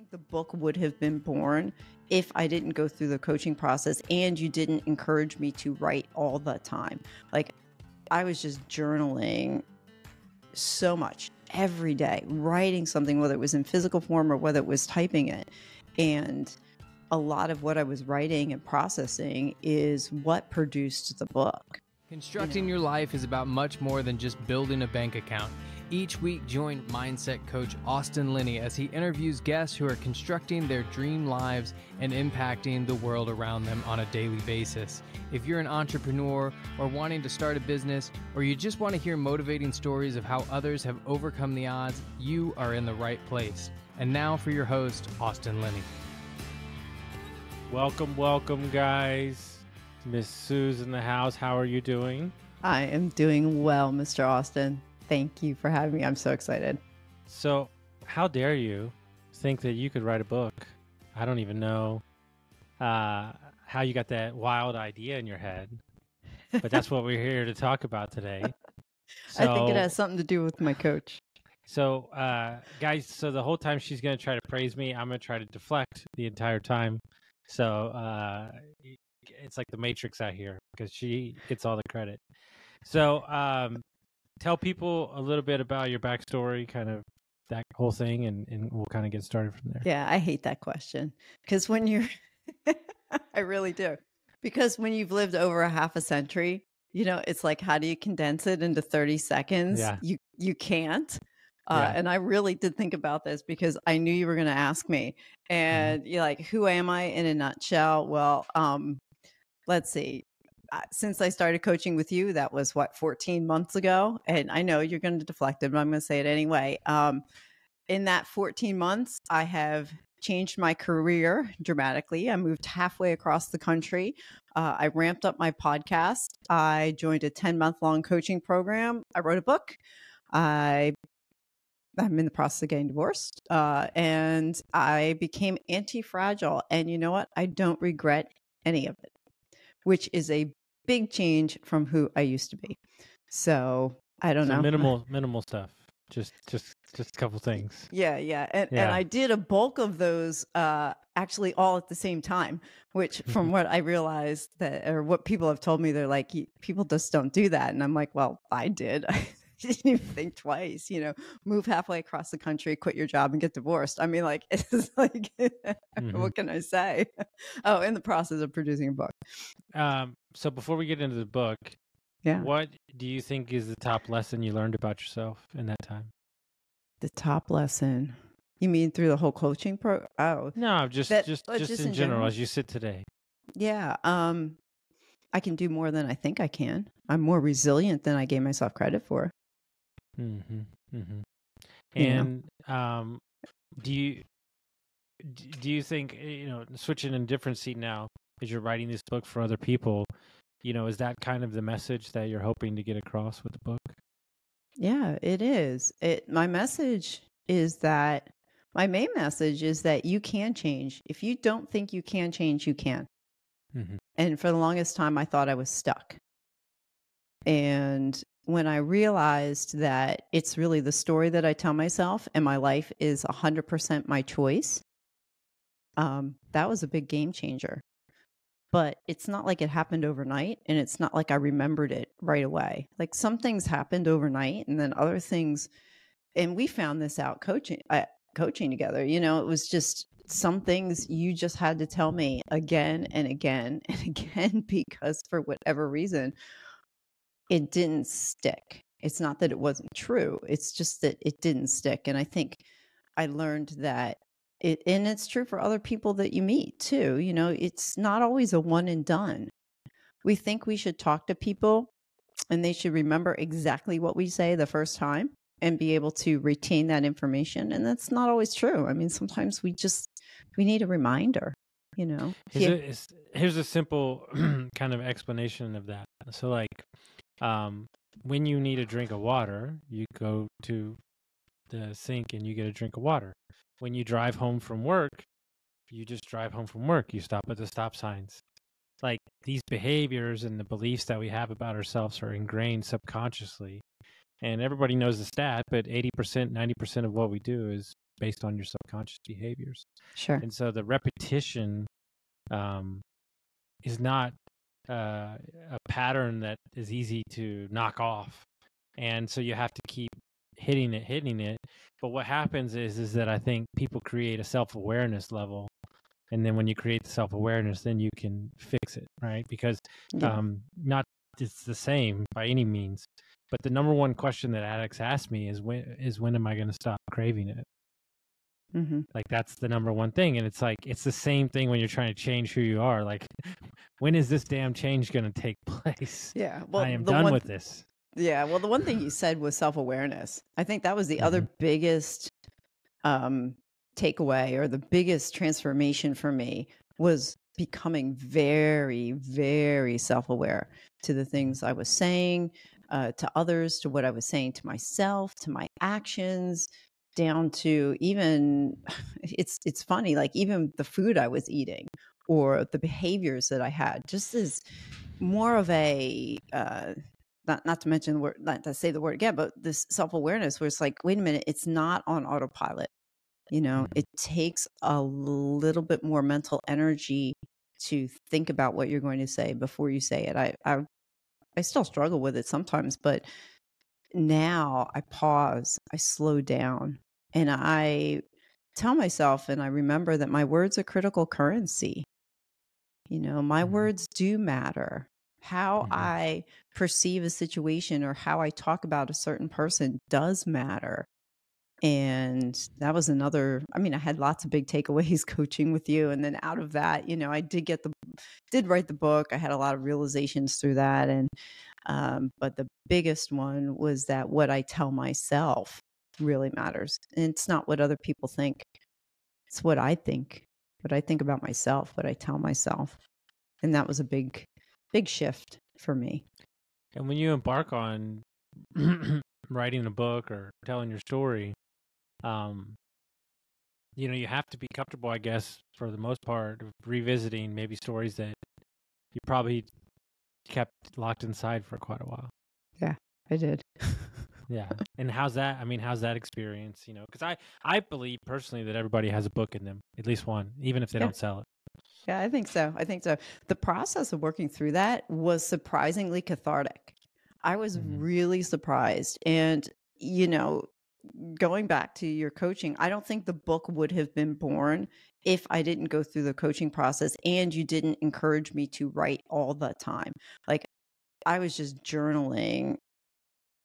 think the book would have been born if I didn't go through the coaching process and you didn't encourage me to write all the time. Like, I was just journaling so much every day, writing something, whether it was in physical form or whether it was typing it. And a lot of what I was writing and processing is what produced the book. Constructing your life is about much more than just building a bank account. Each week, join mindset coach Austin Linney as he interviews guests who are constructing their dream lives and impacting the world around them on a daily basis. If you're an entrepreneur or wanting to start a business, or you just want to hear motivating stories of how others have overcome the odds, you are in the right place. And now for your host, Austin Linney. Welcome, guys. Miss Sue's in the house. How are you doing? I am doing well, Mr. Austin. Thank you for having me. I'm so excited. So, how dare you think that you could write a book? I don't even know how you got that wild idea in your head, but that's what we're here to talk about today. I think it has something to do with my coach. So, guys, so the whole time she's going to try to praise me, I'm going to try to deflect the entire time. So, it's like the Matrix out here because she gets all the credit. So, tell people a little bit about your backstory, kind of that whole thing, and we'll kind of get started from there. Yeah, I hate that question because when you're, I really do, because when you've lived over a half a century, you know, it's like, how do you condense it into 30 seconds? Yeah. You can't. Yeah. And I really did think about this because I knew you were going to ask me. And you're like, who am I in a nutshell? Well, let's see. Since I started coaching with you, that was 14 months ago. And I know you're going to deflect it, but I'm going to say it anyway. In that 14 months, I have changed my career dramatically. I moved halfway across the country. I ramped up my podcast. I joined a 10-month-long coaching program. I wrote a book. I'm in the process of getting divorced. And I became anti-fragile. And you know what? I don't regret any of it, which is a big change from who I used to be. So I don't know. Minimal stuff. Just a couple things. Yeah. And I did a bulk of those actually all at the same time, which from what I realized or what people have told me, they're like, people just don't do that. And I'm like, well, I did. I didn't even think twice, move halfway across the country, quit your job and get divorced. I mean, like, it's like, what can I say? Oh, in the process of producing a book. So before we get into the book, what do you think is the top lesson you learned about yourself in that time? The top lesson? You mean through the whole coaching program? Oh, no, just in general, as you sit today. Yeah. I can do more than I think I can. I'm more resilient than I gave myself credit for. And do you think, switching in a different seat now as you're writing this book for other people, is that kind of the message that you're hoping to get across with the book? Yeah, it is. My main message is that you can change. If you don't think you can change, you can. And for the longest time, I thought I was stuck. And when I realized that it's really the story that I tell myself and my life is 100% my choice, that was a big game changer. But it's not like it happened overnight, and it's not like I remembered it right away. Like, some things happened overnight, and then other things, and we found this out coaching together. It was just some things you just had to tell me again and again and again because for whatever reason, it didn't stick. It's not that it wasn't true. It's just that it didn't stick. And I think I learned that and it's true for other people that you meet too. It's not always a one and done. We think we should talk to people and they should remember exactly what we say the first time and be able to retain that information. And that's not always true. I mean, sometimes we need a reminder, Here's a simple kind of explanation of that. So like, when you need a drink of water, you go to the sink and you get a drink of water. When you drive home from work, you just drive home from work. You stop at the stop signs. Like, these behaviors and the beliefs that we have about ourselves are ingrained subconsciously. And everybody knows the stat, but 80%, 90% of what we do is based on your subconscious behaviors. Sure. And so the repetition is not a pattern that is easy to knock off. And so you have to keep hitting it. But what happens is that I think people create a self-awareness level. And then when you create the self-awareness, then you can fix it, right? Because Yeah. not it's the same by any means. But the number one question that addicts ask me is when am I going to stop craving it? Mm-hmm. Like that's the number one thing. And it's like, it's the same thing when you're trying to change who you are. Like, when is this damn change going to take place? Yeah. Well, I am done with this. Yeah. Well, the one thing you said was self-awareness. I think that was the other biggest takeaway, or the biggest transformation for me, was becoming very, very self-aware to the things I was saying to others, to what I was saying to myself, to my actions, down to even it's funny, like even the food I was eating or the behaviors that I had, just as more of a not to mention the word, not to say the word again, but this self-awareness where it's like, wait a minute, it's not on autopilot. It takes a little bit more mental energy to think about what you're going to say before you say it. I still struggle with it sometimes, but now I pause, I slow down, and I tell myself, and I remember that my words are critical currency. My words do matter. How I perceive a situation or how I talk about a certain person does matter. And that was another, I mean, I had lots of big takeaways coaching with you. And then out of that, I did write the book. I had a lot of realizations through that. And, but the biggest one was that what I tell myself really matters. And it's not what other people think. It's what I think about myself, what I tell myself. And that was a big, big shift for me. And when you embark on writing a book or telling your story, you have to be comfortable, I guess, for the most part, of revisiting maybe stories that you probably kept locked inside for quite a while. Yeah, I did. Yeah. And how's that? I mean, how's that experience? Because I believe personally that everybody has a book in them, at least one, even if they don't sell it. Yeah, I think so. The process of working through that was surprisingly cathartic. I was really surprised. And, going back to your coaching, I don't think the book would have been born if I didn't go through the coaching process and you didn't encourage me to write all the time. Like, I was just journaling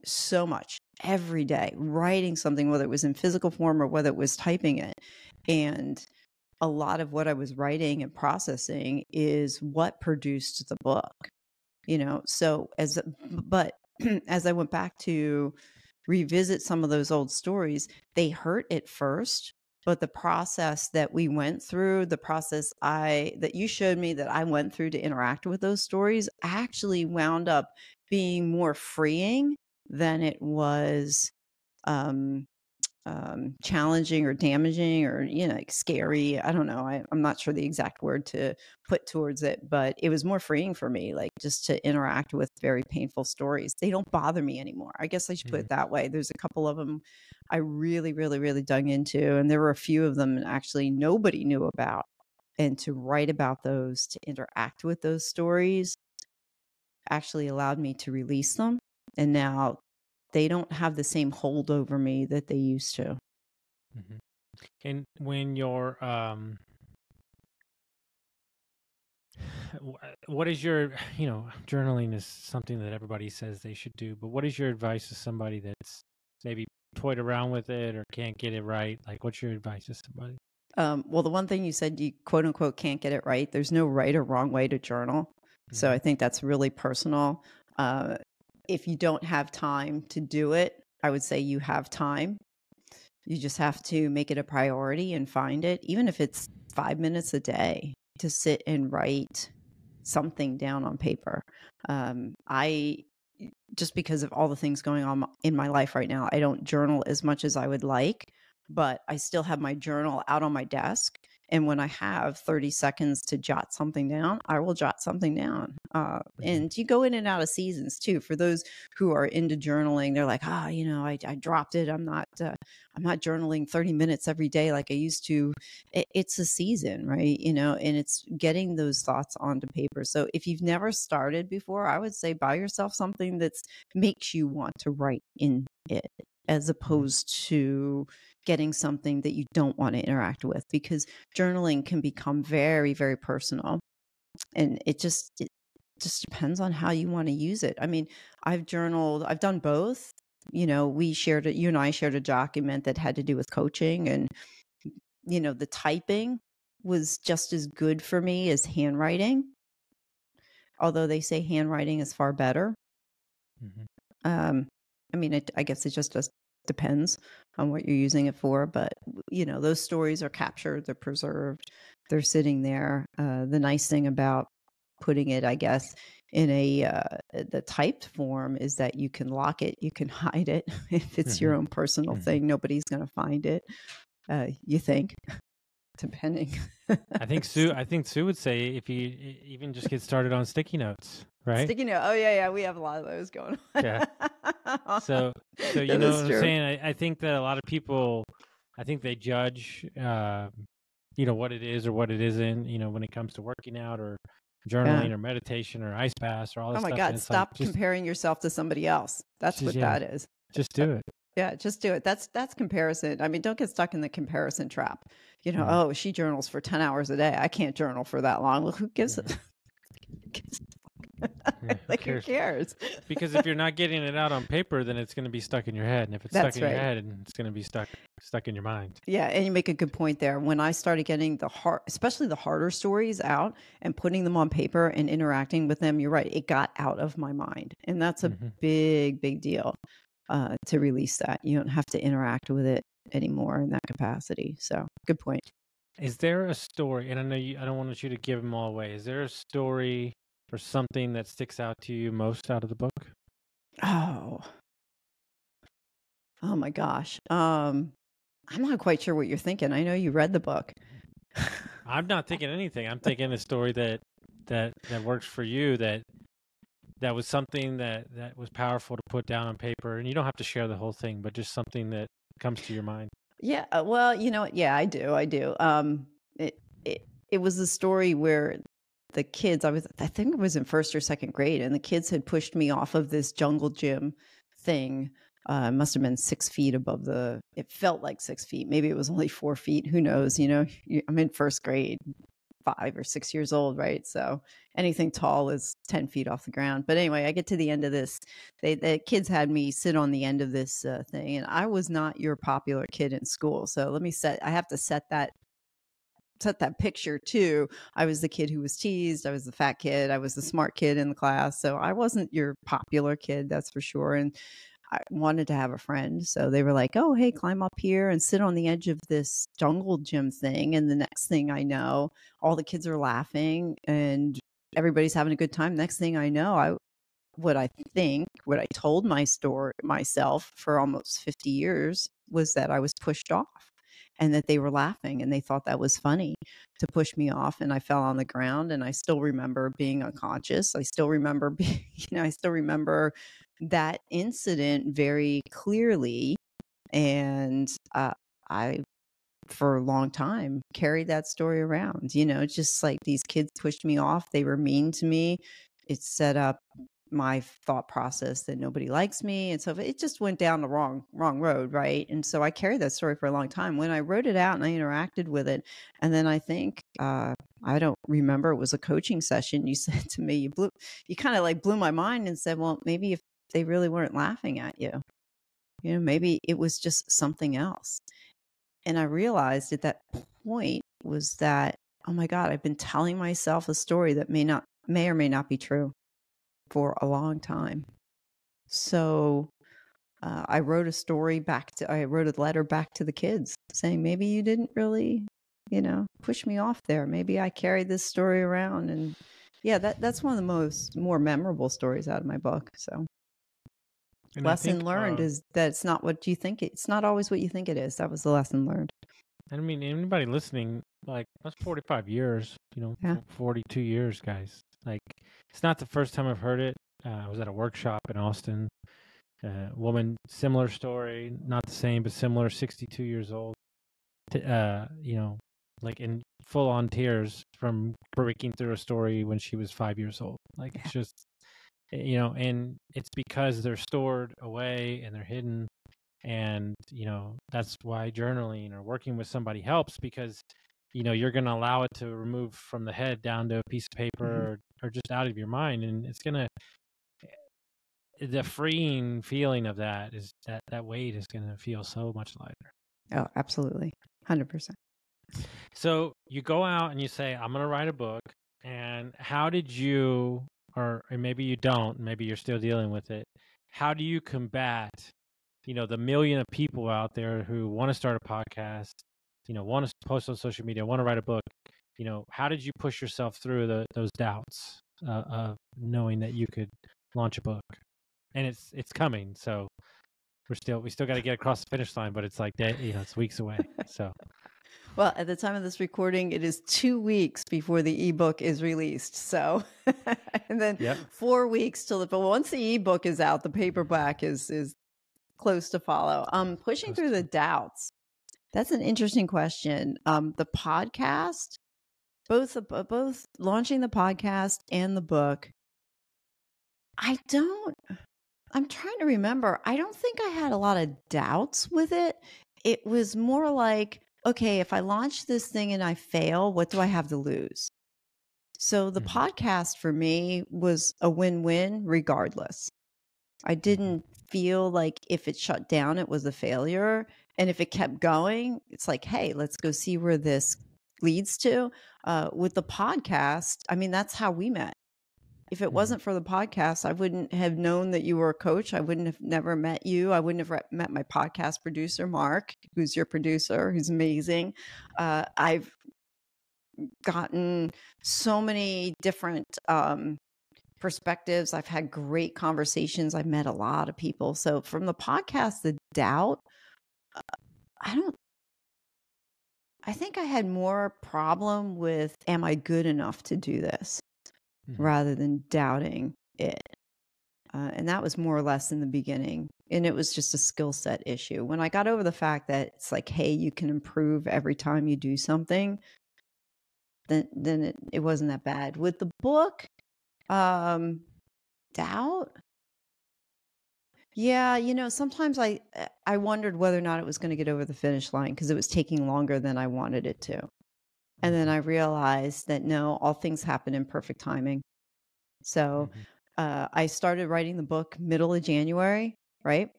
so much every day, writing something, whether it was in physical form or whether it was typing it. And a lot of what I was writing and processing is what produced the book, so but as I went back to revisit some of those old stories, they hurt at first, but the process that we went through, the process that you showed me that I went through to interact with those stories, actually wound up being more freeing than it was um, challenging or damaging or like scary. I don't know. I'm not sure the exact word to put towards it, but it was more freeing for me, like just to interact with very painful stories. They don't bother me anymore. I guess I should put it that way. There's a couple of them I really, really, really dug into, and there were a few of them actually nobody knew about. And to write about those, to interact with those stories, actually allowed me to release them. And now they don't have the same hold over me that they used to. And when you're, what is your, journaling is something that everybody says they should do, but what is your advice to somebody that's maybe toyed around with it or can't get it right? Like, what's your advice to somebody? Well, the one thing you said, you quote unquote can't get it right. There's no right or wrong way to journal. So I think that's really personal. If you don't have time to do it, I would say you have time. You just have to make it a priority and find it, even if it's 5 minutes a day, to sit and write something down on paper. Just because of all the things going on in my life right now, I don't journal as much as I would like, but I still have my journal out on my desk. And when I have 30 seconds to jot something down, I will jot something down. And you go in and out of seasons too. For those who are into journaling, they're like, I dropped it. I'm not journaling 30 minutes every day like I used to. It's a season, right? And it's getting those thoughts onto paper. So if you've never started before, I would say buy yourself something that makes you want to write in it, as opposed to getting something that you don't want to interact with, because journaling can become very, very personal. And it just depends on how you want to use it. I mean, I've done both. You and I shared a document that had to do with coaching, and, the typing was just as good for me as handwriting, although they say handwriting is far better. Um, I mean, I guess it just depends on what you're using it for. But, those stories are captured, they're preserved, they're sitting there. The nice thing about putting it, I guess, in the typed form is that you can lock it, you can hide it. If it's your own personal thing, nobody's going to find it. You think, depending. I think Sue would say if you even just get started on sticky notes, right? Sticky note. Oh yeah, we have a lot of those going on. Yeah. So you know what I'm saying? I think that a lot of people, I think they judge, what it is or what it isn't, when it comes to working out or journaling or meditation or ice baths or all this stuff. Oh my God, stop comparing yourself to somebody else. That's what that is. Just do it. Yeah, just do it. That's comparison. I mean, don't get stuck in the comparison trap. Oh, she journals for 10 hours a day. I can't journal for that long. Well, who gives it? Like, who cares? Because if you're not getting it out on paper, then it's going to be stuck in your head. And if it's stuck in your head, it's going to be stuck in your mind. Yeah, and you make a good point there. When I started getting especially the harder stories out and putting them on paper and interacting with them, you're right, it got out of my mind. And that's a big, big deal. To release that. You don't have to interact with it anymore in that capacity. So good point. Is there a story, and I know I don't want you to give them all away. Is there a story or something that sticks out to you most out of the book? Oh my gosh. I'm not quite sure what you're thinking. I know you read the book. I'm not thinking anything. I'm thinking a story that works for you, that was something that was powerful to put down on paper. And you don't have to share the whole thing, but just something that comes to your mind. Yeah. Well, you know what? Yeah, I do. It was a story where the kids, I think it was in first or second grade, and the kids had pushed me off of this jungle gym thing. It must have been 6 feet above it felt like 6 feet. Maybe it was only 4 feet. Who knows? I'm in first grade, 5 or 6 years old, right? So anything tall is 10 feet off the ground. But anyway, I get to the end of this. The kids had me sit on the end of this thing, and I was not your popular kid in school. So I have to set that picture too. I was the kid who was teased. I was the fat kid. I was the smart kid in the class. So I wasn't your popular kid, that's for sure. And I wanted to have a friend. So they were like, oh, hey, climb up here and sit on the edge of this jungle gym thing. And the next thing I know, all the kids are laughing and everybody's having a good time. Next thing I know, what I told myself for almost 50 years was that I was pushed off and that they were laughing and they thought that was funny to push me off. And I fell on the ground, and I still remember being unconscious. I still remember that incident very clearly. And I, for a long time, carried that story around, just like these kids pushed me off. They were mean to me. It set up my thought process that nobody likes me. And so it just went down the wrong road. Right. And so I carried that story for a long time. When I wrote it out and I interacted with it, and then I think, I don't remember, it was a coaching session. You said to me, you kind of like blew my mind and said, well, maybe if they really weren't laughing at you, maybe it was just something else. And I realized at that point was that, oh my God, I've been telling myself a story that may or may not be true for a long time. So I wrote a letter back to the kids saying, maybe you didn't really, push me off there. Maybe I carried this story around. And yeah, that's one of the more memorable stories out of my book. So lesson learned is that it's not what you think. It's not always what you think it is. That was the lesson learned. I mean, anybody listening, like that's 45 years, Yeah. 42 years, guys. Like, it's not the first time I've heard it. I was at a workshop in Austin. Woman, similar story, not the same, but similar, 62 years old. Like in full on tears from breaking through a story when she was 5 years old. Like, Yeah. it's just, and it's because they're stored away and they're hidden. And, that's why journaling or working with somebody helps, because, you're going to allow it to remove from the head down to a piece of paper, or just out of your mind. And it's going to, the freeing feeling of that is that weight is going to feel so much lighter. Oh, absolutely. 100%. So you go out and you say, I'm going to write a book. And how did you, or maybe you don't, maybe you're still dealing with it. How do you combat, the million of people out there who want to start a podcast, want to post on social media, want to write a book? How did you push yourself through those doubts of knowing that you could launch a book? And it's coming. So we still got to get across the finish line, but it's like that, it's weeks away. So. Well, at the time of this recording, it is 2 weeks before the ebook is released. So, and then 4 weeks till but once the ebook is out, the paperback is close to follow. Pushing through the doubts. That's an interesting question. The podcast, both launching the podcast and the book. I'm trying to remember. I don't think I had a lot of doubts with it. It was more like, okay, if I launch this thing and I fail, what do I have to lose? So the podcast for me was a win-win regardless. I didn't feel like if it shut down, it was a failure. And if it kept going, it's like, hey, let's go see where this leads to. With the podcast, I mean, that's how we met. If it wasn't for the podcast, I wouldn't have known that you were a coach. I wouldn't have never met you. I wouldn't have met my podcast producer, Mark, who's your producer, who's amazing. I've gotten so many different perspectives. I've had great conversations. I've met a lot of people. So from the podcast, the doubt, I think I had more problem with, am I good enough to do this, rather than doubting it. And that was more or less in the beginning. And it was just a skill set issue. When I got over the fact that it's like, hey, you can improve every time you do something, then it wasn't that bad. With the book, doubt. Yeah, sometimes I wondered whether or not it was going to get over the finish line because it was taking longer than I wanted it to. And then I realized that no, all things happen in perfect timing. So I started writing the book middle of January, right?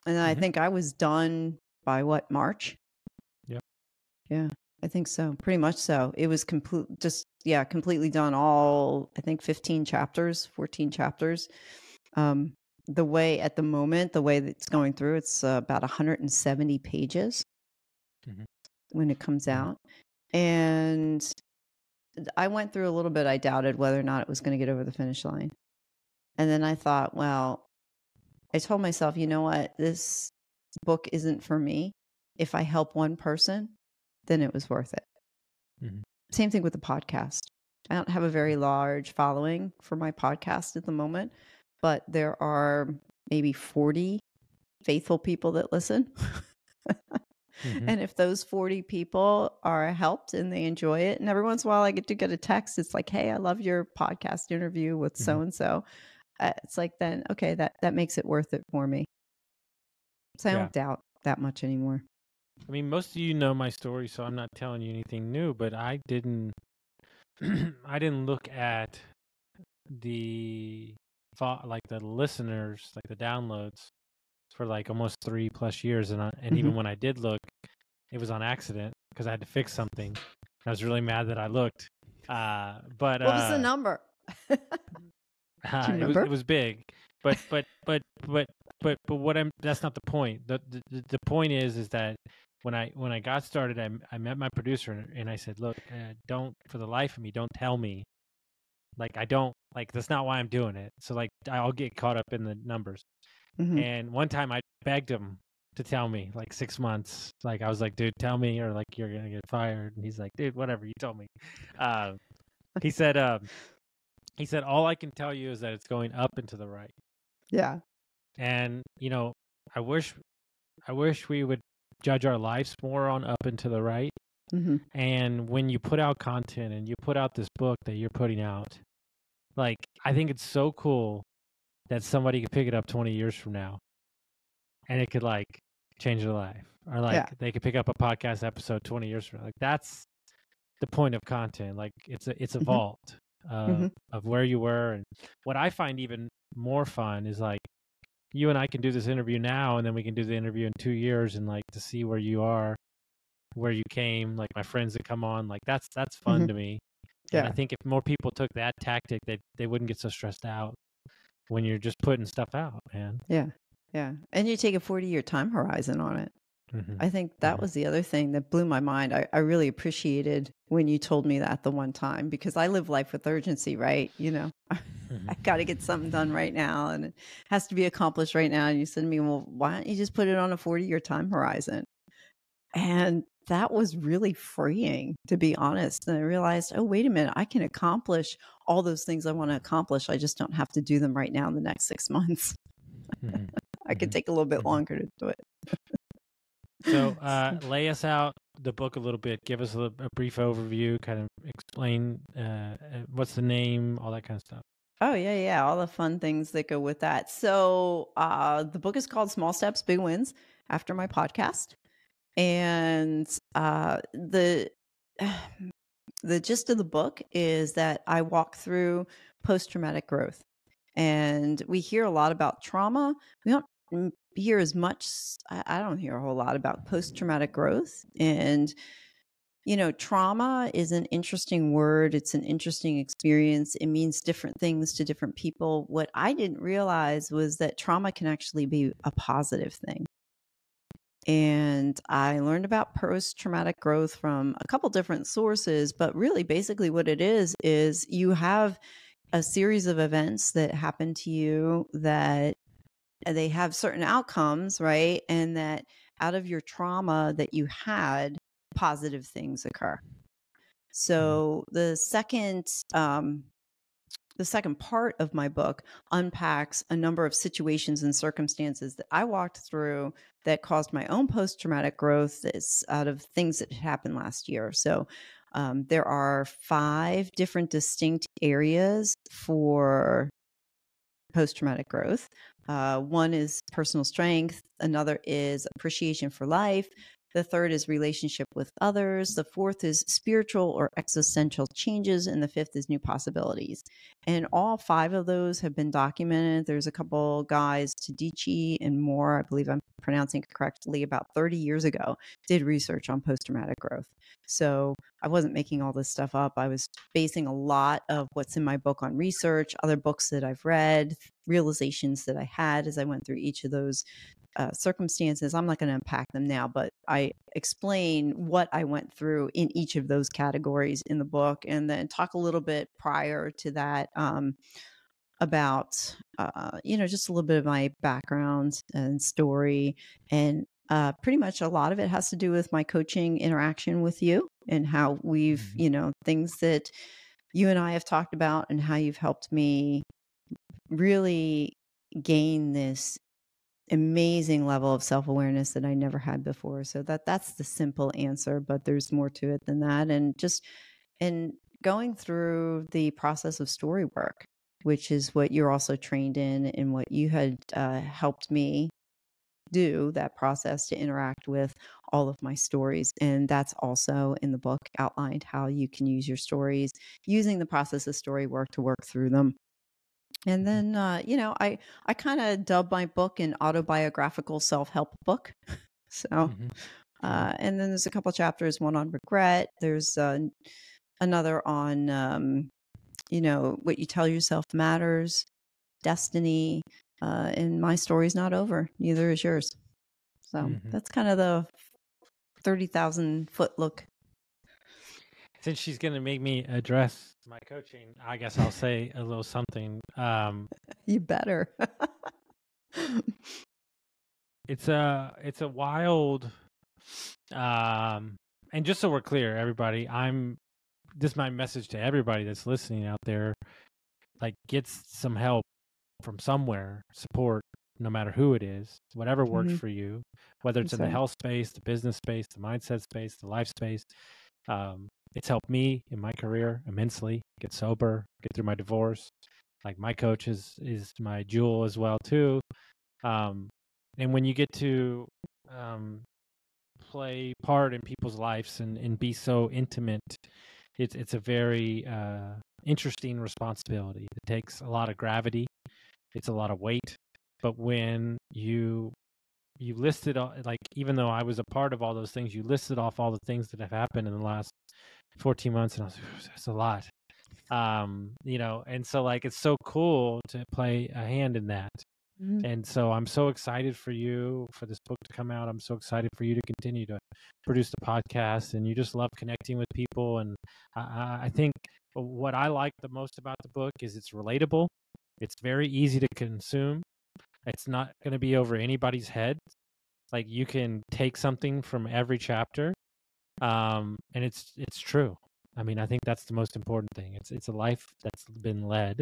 And I think I was done by March? Yep. Yeah, I think so. Pretty much so. It was completely done, all, I think 14 chapters. The way that it's going through, it's about 170 pages when it comes out. And I went through a little bit. I doubted whether or not it was going to get over the finish line. And then I thought, well, I told myself, you know what? This book isn't for me. If I help one person, then it was worth it. Same thing with the podcast. I don't have a very large following for my podcast at the moment, but there are maybe 40 faithful people that listen. And if those 40 people are helped and they enjoy it, and every once in a while I get to get a text, it's like, hey, I love your podcast interview with so-and-so. It's like, then, okay, that makes it worth it for me. So I don't doubt that much anymore. I mean, most of you know my story, so I'm not telling you anything new, but I didn't look at the listeners, like the downloads, for like almost 3+ years. And even when I did look, it was on accident because I had to fix something. I was really mad that I looked. But what was the number? Do you remember? It was big. But that's not the point. The point is that when I got started, I met my producer and I said, look, don't, for the life of me, don't tell me. Like, I don't, like, that's not why I'm doing it. So, like, I'll get caught up in the numbers. And one time I begged him, to tell me, like 6 months. Like I was like, dude, tell me, or like you're gonna get fired. And he's like, dude, whatever, you told me. Uh, he said, all I can tell you is that it's going up and to the right. Yeah. And I wish we would judge our lives more on up and to the right. Mm-hmm. And when you put out content and you put out this book that you're putting out, like I think it's so cool that somebody could pick it up 20 years from now and it could like change their life, or like they could pick up a podcast episode 20 years from now. Like that's the point of content. Like it's a Mm-hmm. vault of where you were. And what I find even more fun is like you and I can do this interview now, and then we can do the interview in 2 years, and like to see where you are, where you came, like my friends that come on, like that's fun to me. And I think if more people took that tactic, they wouldn't get so stressed out when you're just putting stuff out, man. Yeah. Yeah. And you take a 40-year time horizon on it. I think that was the other thing that blew my mind. I really appreciated when you told me that the one time, because I live life with urgency, right? I got to get something done right now, and it has to be accomplished right now. And you said to me, well, why don't you just put it on a 40-year time horizon? And that was really freeing, to be honest. And I realized, oh, wait a minute, I can accomplish all those things I want to accomplish. I just don't have to do them right now in the next 6 months. I could take a little bit longer to do it. So lay us out the book a little bit. Give us a brief overview, kind of explain what's the name, all that kind of stuff. Oh, yeah. All the fun things that go with that. So the book is called Small Steps, Big Wins, after my podcast. And the gist of the book is that I walk through post-traumatic growth. And we hear a lot about trauma. We don't hear as much, I don't hear a whole lot about post-traumatic growth. And trauma is an interesting word. It's an interesting experience. It means different things to different people. What I didn't realize was that trauma can actually be a positive thing. And I learned about post-traumatic growth from a couple different sources, but really basically what it is you have a series of events that happen to you that they have certain outcomes, right? And that out of your trauma that you had, positive things occur. So the second part of my book unpacks a number of situations and circumstances that I walked through that caused my own post-traumatic growth that's out of things that happened last year. So there are 5 different distinct areas for post-traumatic growth. One is personal strength. Another is appreciation for life. The third is relationship with others. The fourth is spiritual or existential changes. And the fifth is new possibilities. And all 5 of those have been documented. There's a couple guys, Tadici and Moore, I believe I'm pronouncing it correctly, about 30 years ago, did research on post-traumatic growth. So I wasn't making all this stuff up. I was basing a lot of what's in my book on research, other books that I've read, realizations that I had as I went through each of those circumstances. I'm not going to unpack them now, but I explain what I went through in each of those categories in the book, and then talk a little bit prior to that about, just a little bit of my background and story. And pretty much a lot of it has to do with my coaching interaction with you and how we've, things that you and I have talked about and how you've helped me really gain this amazing level of self-awareness that I never had before. So that's the simple answer, but there's more to it than that. And just in going through the process of story work, which is what you're also trained in and what you had helped me do, that process to interact with all of my stories. And that's also in the book outlined how you can use your stories using the process of story work to work through them. And then, I kind of dub my book an autobiographical self-help book. So, and then there's a couple chapters, one on regret. There's another on, what you tell yourself matters, destiny, and my story's not over. Neither is yours. So that's kind of the 30,000 foot look. Since she's going to make me address my coaching, I guess I'll say a little something. You better. it's a wild, and just so we're clear, everybody, this is my message to everybody that's listening out there, like, get some help from somewhere, support, no matter who it is, whatever works for you, whether it's in the health space, the business space, the mindset space, the life space. It's helped me in my career immensely, get sober, get through my divorce. Like, my coach is my jewel as well too. And when you get to play part in people's lives and be so intimate, it's a very interesting responsibility. It takes a lot of gravity. It's a lot of weight. But when you listed, like, even though I was a part of all those things, you listed off all the things that have happened in the last 14 months, and I was like, that's a lot. And so, like, it's so cool to play a hand in that. And so I'm so excited for you, for this book to come out. I'm so excited for you to continue to produce the podcast, and you just love connecting with people. And I think what I like the most about the book is it's relatable. It's very easy to consume. It's not going to be over anybody's head. Like, you can take something from every chapter, and it's true. I mean, I think that's the most important thing. It's a life that's been led,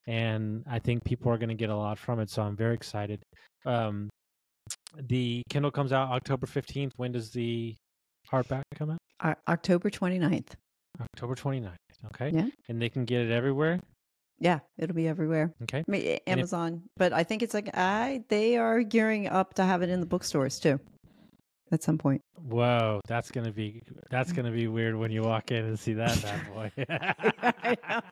and I think people are going to get a lot from it. So I'm very excited. The Kindle comes out October 15th. When does the hardback come out? October 29th. October 29th. Okay. Yeah. And they can get it everywhere? Yeah, it'll be everywhere. Okay. I mean, Amazon, but I think it's like they are gearing up to have it in the bookstores too, at some point. Whoa, that's gonna be weird when you walk in and see that bad boy.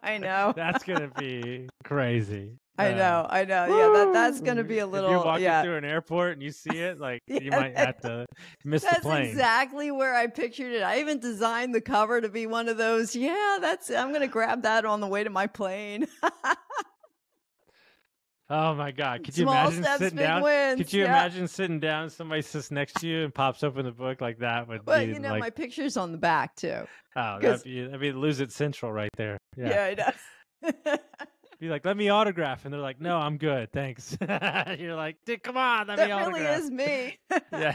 I know. That's gonna be crazy. I know. Yeah, that's gonna be a little. If you're walking through an airport and you see it, like, you might have to miss the plane. That's exactly where I pictured it. I even designed the cover to be one of those. Yeah, I'm gonna grab that on the way to my plane. Oh my God! Could you Small imagine steps, sitting big down? wins. Could you imagine sitting down? Somebody sits next to you and pops open the book like that. Well, my picture's on the back too. Oh, that'd be Lose It Central right there. Yeah, I know. Be like, let me autograph, and they're like, no, I'm good, thanks. You're like, come on, let me autograph. That really is me. Yeah.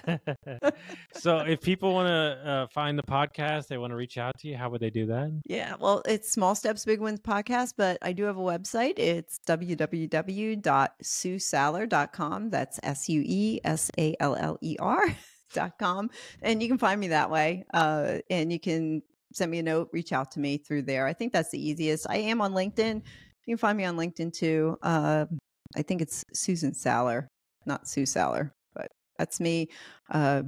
So if people want to find the podcast, they want to reach out to you, how would they do that? Yeah, well, it's Small Steps, Big Wins podcast, but I do have a website. It's www.suesaller.com. That's SUESALLER.com. And you can find me that way. And you can send me a note, reach out to me through there. I think that's the easiest. I am on LinkedIn. You can find me on LinkedIn too. I think it's Susan Saller, not Sue Saller, but that's me. I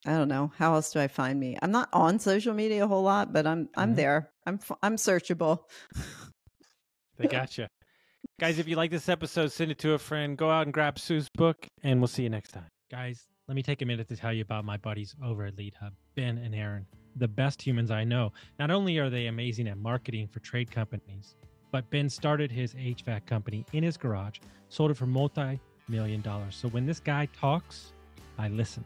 don't know. How else do I find me? I'm not on social media a whole lot, but I'm there. I'm searchable. They got you. Guys, if you like this episode, send it to a friend. Go out and grab Sue's book, and we'll see you next time. Guys, let me take a minute to tell you about my buddies over at Lead Hub, Ben and Aaron, the best humans I know. Not only are they amazing at marketing for trade companies, but Ben started his HVAC company in his garage, sold it for multi-million dollars. So when this guy talks, I listen.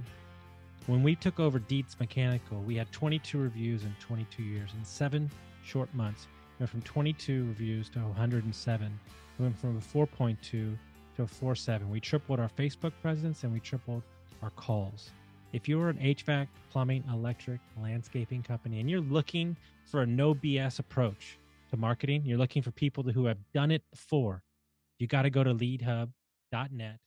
When we took over Dietz Mechanical, we had 22 reviews in 22 years. In 7 short months, we went from 22 reviews to 107. We went from a 4.2 to a 4.7. We tripled our Facebook presence, and we tripled our calls. If you're an HVAC, plumbing, electric, landscaping company, and you're looking for a no BS approach to marketing, you're looking for people who have done it before, you got to go to leadhub.net